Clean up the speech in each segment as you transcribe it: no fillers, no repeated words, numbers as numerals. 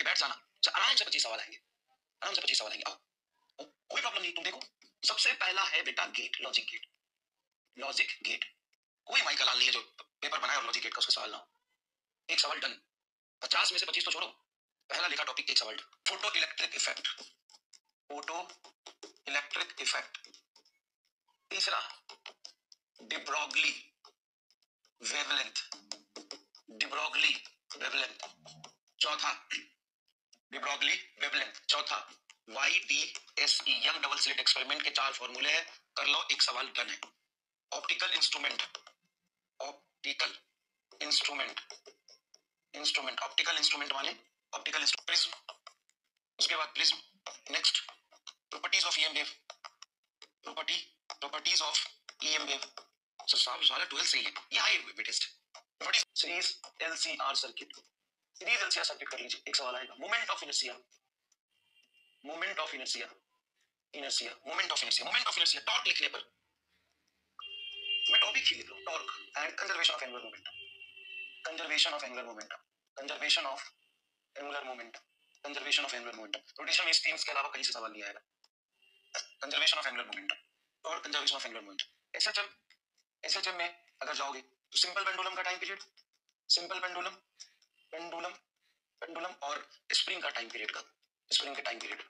बैठ जाना, आराम से 25 सवाल आएंगे, आराम से 25 सवाल आएंगे। आओ, कोई प्रॉब्लम नहीं। तुम देखो, सबसे पहला है बेटा gate, logic gate. Logic gate कोई माई का लाल नहीं है जो पेपर बनाए और लॉजिक गेट का उसका सवाल ना हो। एक सवाल डन, 50 में से 25 तो छोड़ो, पहला लिखा टॉपिक, एक सवाल done. Photo electric effect, photo electric effect. तीसरा डिब्रोगली वेवलेंथ, डिब्रोगली वेवलेंथ। चौथा डिब्रोगली वेवलेंथ। चौथा YDSE, young double slit experiment के 4 फॉर्मूले हैं, कर लो, एक सवाल डन है। Optical instrument, optical instrument, instrument optical instrument वाले, ऑप्टिकल प्रिज्म, उसके बाद prism. Next properties of EM wave, properties of EM wave. So सारा 12 सही है, ये हाई वेटेस्ट। Properties series LCR circuit, series LCR circuit कर लीजिए, एक सवाल आएगा। Moment of inertia, moment of inertia, inertia, moment of inertia, moment of inertia. Torque लिखने पर मैं टॉपिक ही लिख रहा हूं, torque and conservation of angular momentum, conservation of angular momentum, conservation of angular momentum, conservation of angular momentum. Rotation में इस themes के अलावा कहीं से सवाल नहीं आएगा। कंजर्वेशन ऑफ एंगुलर मोमेंटम और conservation of angular momentum. SHM में अगर जाओगे तो सिंपल पेंडुलम का time period, simple pendulum, pendulum, pendulum और स्प्रिंग का टाइम पीरियड का, स्प्रिंग के टाइम पीरियड,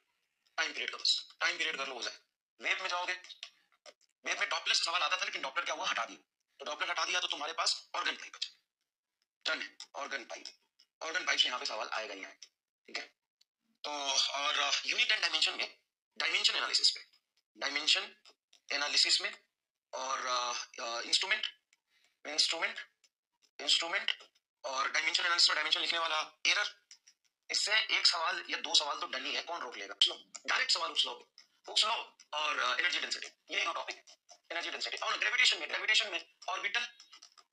टाइम पीरियड का बस टाइम पीरियड कर लो, हो जाए। वेव में जाओगे, वेव में डॉपलर से सवाल आता था, लेकिन डॉपलर क्या हुआ, हटा दिया। तो डॉपलर हटा दिया तो तुम्हारे पास ऑर्गन पाइप बचा, डन है। ऑर्गन पाइप, ऑर्गन पाइप से यहाँ पे सवाल आएगा ही आएगा, ठीक है। तो और यूनिट एंड डायमेंशन में, डायमेंशन एनालिसिस पे, डायमेंशन एनालिसिस में और इंस्ट्रूमेंट, इंस्ट्रूमेंट, इंस्ट्रूमेंट और डायमेंशन एनालिसिस में डायमेंशन लिखने वाला एरर। इससे एक सवाल या 2 सवाल तो डन ही है, कौन रोक लेगा। डायरेक्ट सवाल हुक्स लॉ और एनर्जी डेंसिटी, ये दो टॉपिक, एनर्जी डेंसिटी। और ग्रेविटेशन में, ग्रेविटेशन में ऑर्बिटल,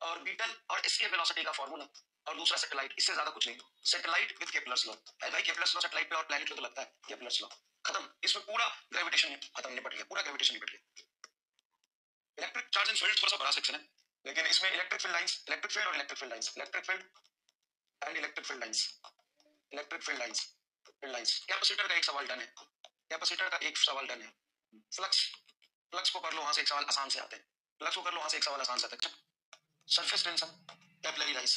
ऑर्बिटल और एस्केप वेलोसिटी का फार्मूला, और दूसरा सैटेलाइट, इससे ज्यादा कुछ नहीं। सैटेलाइट विद केपलर्स लॉ, भाई केपलर्स लॉ सैटेलाइट पे और प्लैनेट पे तो लगता है, केपलर्स लॉ खत्म। इसमें पूरा ग्रेविटेशन खत्म, निपट गया, पूरा ग्रेविटेशन निपट गया। इलेक्ट्रिक चार्ज एंड फील्ड थोड़ा सा बड़ा सेक्शन है, लेकिन इसमें electric field lines, electric field और electric field lines, electric field and electric field lines, electric field lines, field lines. Capacitor का एक सवाल डन है, कैपेसिटर का एक सवाल डन है। फ्लक्स, फ्लक्स को कर लो, वहां से एक सवाल आसान से आते हैं, फ्लक्स को कर लो, वहां से एक सवाल आसान से आता है। Surface tension, capillary rise,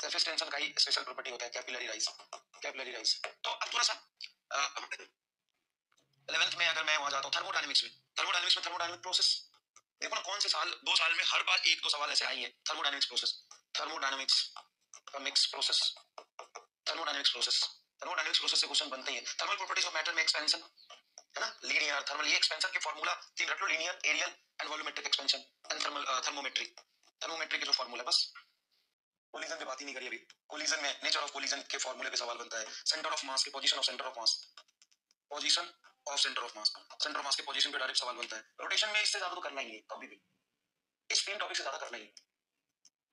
surface tension का ही स्पेशल प्रॉपर्टी होता है, कैपिलरी राइज, कैपिलरी राइज। तो अब थोड़ा सा 11th में अगर मैं वहां जाता हूँ थर्मोडायनेमिक्स में, थर्मोडायनेमिक्स में थर्मोडायनेमिक प्रोसेस, देखो ना कौन से साल, 2 साल में हर बार 1-2 सवाल ऐसे आई है। थर्मोडायनेमिक्स प्रोसेस, थर्मोडायनेमिक्स का mix process, thermodynamics process, thermodynamics process से क्वेश्चन बनते हैं। थर्मल प्रॉपर्टीज ऑफ मैटर में एक्सपेंशन है ना, लीनियर थर्मल, ये एक्सपेंशन के फार्मूला 3 रख लो, linear, areal and volumetric expansion and thermal, thermometry, thermometry के जो फार्मूला, बस कोलिजन पे बात ही नहीं करी अभी। कोलिजन में नेचर ऑफ कोलिजन के फार्मूले पे सवाल बनता है। सेंटर ऑफ मास के position of centre of mass, position of centre of mass, centre of mass के पोजीशन पे डायरेक्ट सवाल बनता है। रोटेशन में इससे ज्यादा तो करना ही है कभी भी, इस 3 टॉपिक से ज्यादा करना ही है।